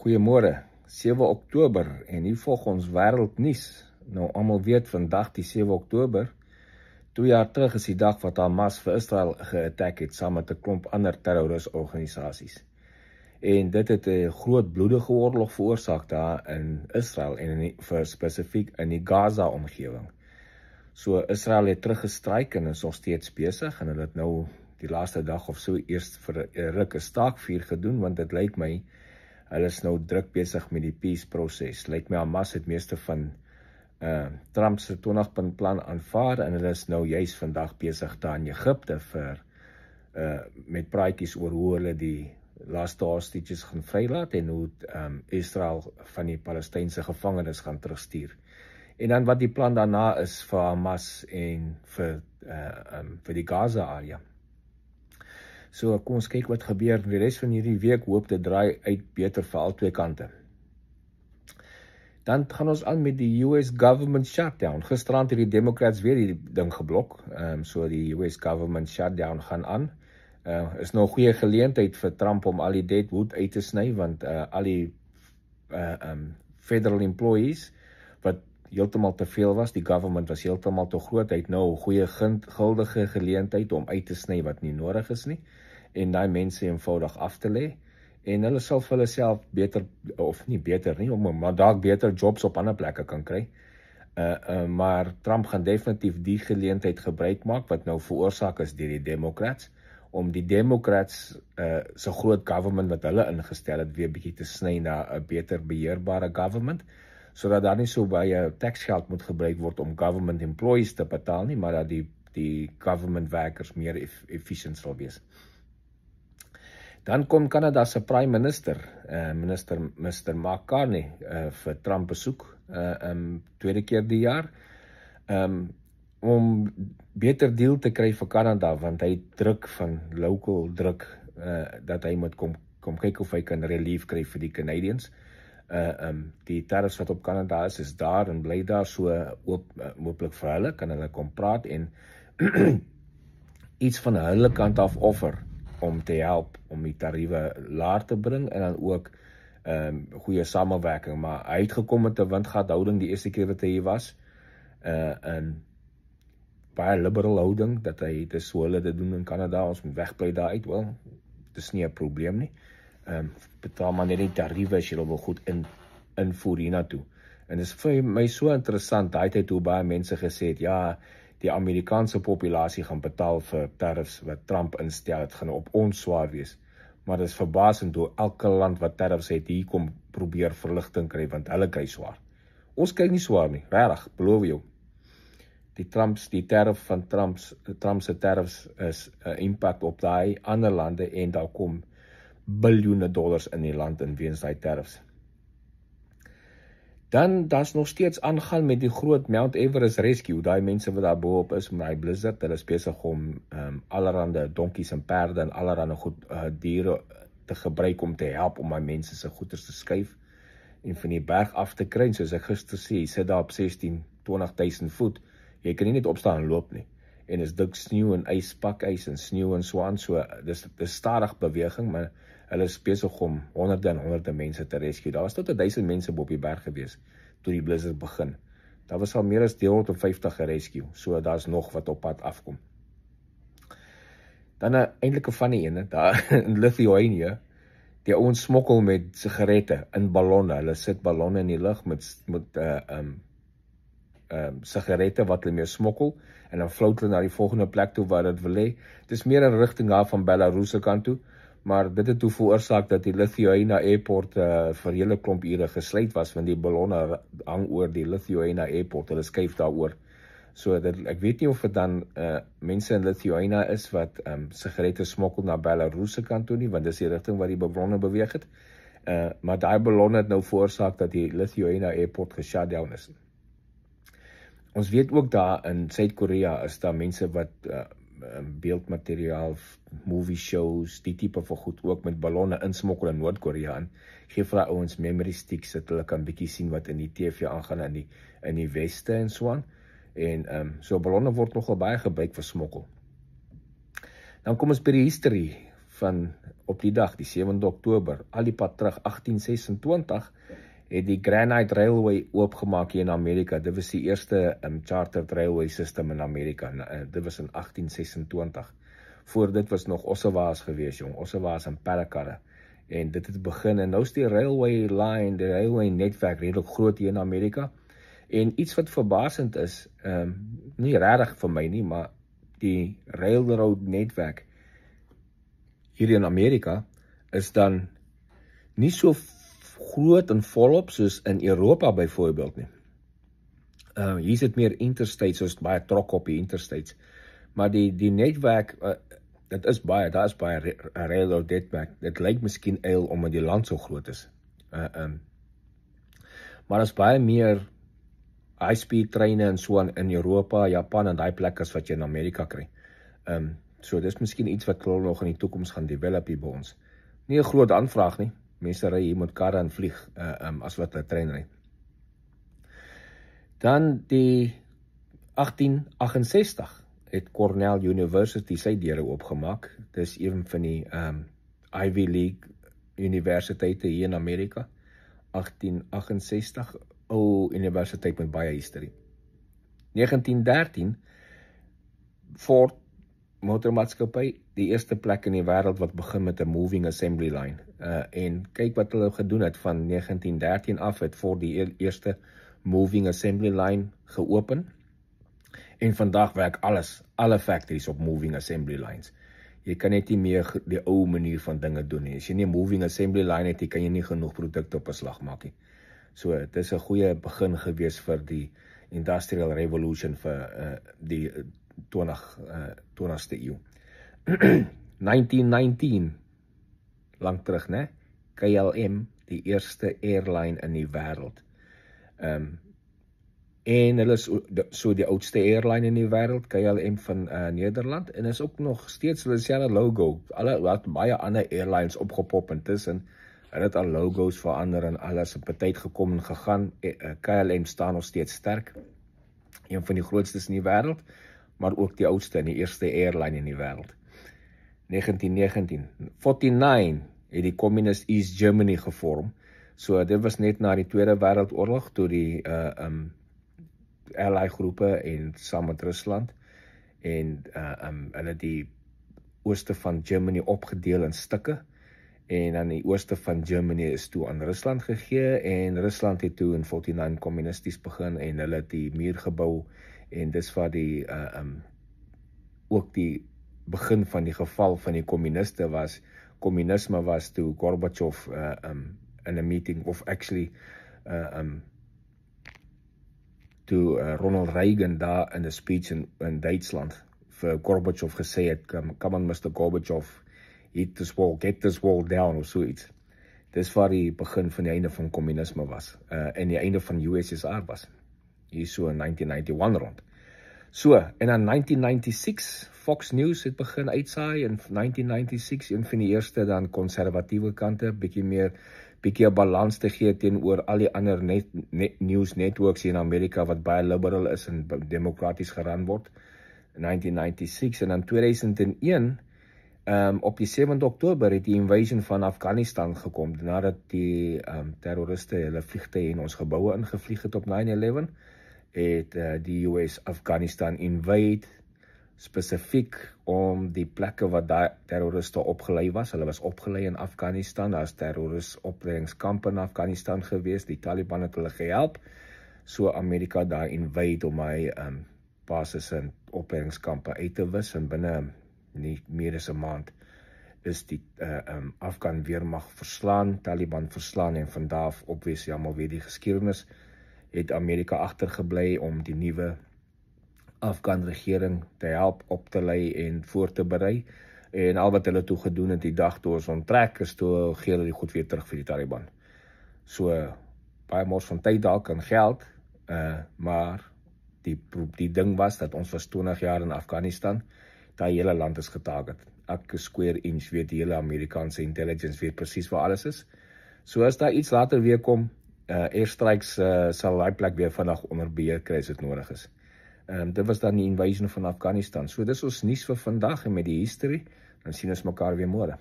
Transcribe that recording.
Goeiemôre, 7 Oktober en hier volg ons wêreldnuus. Nou almal weet vandag die 7 Oktober, 2 jaar terug is die dag wat Hamas vir Israel geattack het saam met 'n klomp ander terrorisorganisasies. En dit het 'n groot bloedige oorlog veroorsaak daar in Israel en vir spesifiek in die Gaza-omgewing. So Israel het teruggestryk en is nog steeds besig en hulle het nou die laaste dag of so eers vir 'n ruk 'n staakvuur gedoen, want dit lyk my hulle is nou druk besig met die peace-proses. Lyk my Hamas het meeste van Trump se 20-punt plan aanvaar en hulle is nou juis vandag besig daar in Egipte met praatjies oor hoe hulle die laaste hostages gaan vrylaat en hoe Israel van die Palestynse gevangenes gaan terugstuur. En dan wat die plan daarna is vir Hamas en vir die Gaza-area. So kom ons kyk wat gebeur in die res van hierdie week. Hoop dit draai uit beter vir al twee kante. Dan gaan ons aan met die US government shutdown. Gisterand het die Democrats weer die ding geblok. So die US government shutdown gaan aan. Is nou 'n goeie geleentheid vir Trump om al die deadwood uit te sny, want al die federal employees wat heeltemal te veel was, die government was heeltemal te groot, hy het nou 'n goeie guldige geleentheid om uit te sny wat nie nodig is nie, en daai mense eenvoudig af te lê, en hulle sal vir hulle self beter, of nie beter nie, maar dalk beter jobs op ander plekke kan kry, maar Trump gaan definitief die geleentheid gebruik maak, wat nou veroorsaak is deur die Democrats, om die Democrats se groot government wat hulle ingestel het, weer bietjie te sny na 'n beter beheerbare government, sodat daar nie so baie taxgeld moet gebruik word om government employees te betaal nie, maar dat die government werkers meer efficient sal wees. Dan kom Canada se prime minister, Mr. Mark Carney, vir Trump besoek, tweede keer die jaar, om beter deal te kry vir Canada, want hy druk van local druk, dat hy moet kom kyk of hy kan relief kry vir die Canadians. Die tariffs wat op Canada is daar en bly daar, so hooplik vir hulle, kan hulle kom praat en iets van hulle kant af offer, om te help, om die tariewe laer te bring, en dan ook goeie samewerking, maar hy het gekom met 'n windgathouding die eerste keer wat hy hier was, en baie liberal houding, dat hy, dis so hulle dit doen in Canada, ons moet wegbly daar uit, wel, dis nie 'n probleem nie, betaal maar net die tariewe as jy wil goed invoer hiernatoe. En dit is vir my so interessant, daai tyd hoe baie mense gesê het, ja, die Amerikaanse populasie gaan betaal vir tariffs wat Trump instel, het gaan op ons swaar wees. Maar dit is verbasend hoe elke land wat tariffs het, hier kom probeer verligting kry, want hulle kry swaar. Ons kyk nie swaar nie, regtig, beloof jou. Die tariff van Trump se tariffs is 'n impak op daai ander lande, en daar kom biljoene dollars in die land in weens daai tariffs. Dan, daar's nog steeds aangaan met die groot Mount Everest rescue, daai mense wat daar bo-op is met daai blizzard, hulle is besig om allerhande donkies en perde en allerhande diere te gebruik om te help om daai mense se goeders te skuif en van die berg af te kry. Soos ek gister sê, jy sit daar op 20.000 voet, jy kan nie net opstaan en loop nie, en is dik sneeu en ys, pakys en sneeu en so aan, so dis stadig beweging, maar hulle is besig om honderde en honderde mense te rescue. Daar was tot 1000 mense op die berg gewees, toe die blizzard begin. Daar was al meer as 350 gerescue, so daar's nog wat op pad afkom. Dan eintlik 'n funny ene, daar in Lithuania, die ouens smokkel met sigarette in ballonne, hulle sit ballonne in die lug met sigarette wat hulle mee smokkel, en dan float hulle na die volgende plek toe waar dit wil hê. Dit is meer in rigting daar van Belarus se kant toe, maar dit het toe veroorsaak dat die Lithuania Airport vir hele klomp ure gesluit was, want die ballonne hang oor die Lithuania Airport, hulle skuif daaroor. So ek weet nie of dit dan mense in Lithuania is wat sigarette smokkel na Belarus se kant toe nie, want dis die rigting waar die ballonne beweeg het, maar daai ballonne het nou veroorsaak dat die Lithuania Airport geshutdown is. Ons weet ook daar in Suid-Korea is daar mense wat beeldmateriaal, movie shows, die tipe van goed ook met ballonne insmokkel in Noord-Korea aan. Geef vir die ouens memory sticks, dat hulle kan bietjie sien wat in die TV aangaan in die weste en so aan. En so ballonne word nogal baie gebruik vir smokkel. Dan kom ons by die history van op die dag, die 7de Oktober, al die pad terug 1826, het die Granite Railway oopgemaak hier in Amerika. Dit was die eerste chartered railway system in Amerika. Dit was in 1826. Voor dit was nog ossewaas gewees, jong. Ossewaas en perdekarre. En dit het begin, en nou is die railway line, die railway netwerk redelijk groot hier in Amerika. En iets wat verbasend is, nie regtig vir my nie, maar die railroad netwerk hier in Amerika is dan nie so groot en volop soos in Europa byvoorbeeld nie. Hier is dit meer interstate, soos baie trok op die interstates. Maar die netwerk, daar is baie railroad netwerk. Dit lyk miskien eil omdat die land so groot is. Maar is baie meer high-speed treine en so in Europa, Japan en die plek as wat jy in Amerika kry. So dis miskien iets wat hulle nog in die toekoms gaan develop hier by ons. Nie 'n groot aanvraag nie. Mense ry hier met karre en vlieg as wat hulle trein ry. Dan die 1868 het Cornell University sy deure oopgemaak. Dis een van die Ivy League universiteite hier in Amerika. 1868, universiteit met baie historie. 1913, Ford motormaatskappy, die eerste plek in die wêreld wat begin met 'n moving assembly line. En kyk wat hulle gedoen het van 1913 af, het Ford die eerste moving assembly line geopen. En vandag werk alle factories op moving assembly lines. Jy kan net nie meer die ou manier van dinge doen nie. As jy nie 'n moving assembly line het, kan jy nie genoeg produkte op 'n slag maak nie. So, dit is 'n goeie begin gewees vir die industrial revolution vir die 20ste eeu. 1919, lang terug, né? KLM, die eerste airline in die wêreld. En hulle is so die oudste airline in die wêreld, KLM van Nederland, en is ook nog steeds hulle selfde logo. Hulle het baie ander airlines opgepop intussen. Hulle het al logos verander en alles op 'n tyd gekom en gegaan. KLM staan nog steeds sterk. Een van die grootstes in die wêreld, maar ook die oudste en die eerste airline in die wêreld. 1949 het die Communist East Germany gevorm. So dit was net na die Tweede Wêreldoorlog toe die Allied groepe en saam met Rusland en hulle die ooste van Germany opgedeel in stukke. En dan die ooste van Germany is toe aan Rusland gegee en Rusland het toe in 49 kommunisties begin en hulle het die muur gebou en dis waar die ook die begin van die geval van die communiste was. Communisme was toe Gorbachev in 'n meeting of actually toe Ronald Reagan daar in 'n speech in Duitsland vir Gorbachev gesê het, come on Mr. Gorbachev, get this wall down of zoiets. Dis waar die begin van die einde van communisme was. En die einde van USSR was. Hier so in 1991 rond. So, en dan 1996, Fox News het begin uitsaai in 1996, een van die eerste dan konservatiewe kante, bietjie 'n balans te gee teenoor al die ander news networks hier in Amerika wat baie liberal is en demokraties geran word. 1996 en dan 2001 op die 7de Oktober het die invasion van Afghanistan gekom, nadat die terroriste hulle vliegtuie in ons geboue ingevlieg het op 9/11, het die US Afghanistan invade, spesifiek om die plekke wat daar terroriste opgelei was. Hulle was opgelei in Afghanistan, daar is terrorist opleidingskampe in Afghanistan gewees, die Taliban het hulle gehelp, so Amerika daar invade om hy basis en opleidingskampe uit te wis, en binne nie meer as 'n maand is die Afghan weermag verslaan, Taliban verslaan, en vandaar obvious almal weet die geskiedenis, het Amerika agtergebly om die nuwe Afghan regering te help op te lei en voor te berei, en al wat hulle toe gedoen het die dag toe ons onttrek is toe gee hulle die goed weer terug vir die Taliban. So baie mors van tyd dalk en geld, maar die ding was dat ons was 20 jaar in Afghanistan. Die hele land is getarget. Elke square inch weet die hele Amerikaanse intelligence weet presies waar alles is. So as daar iets later weer kom, airstrikes sal die plek weer vandag onder beheer kry as dit nodig is. Dit was dan die invasion van Afghanistan. So dis ons nuus vir vandag en met die history, dan sien ons mekaar weer môre.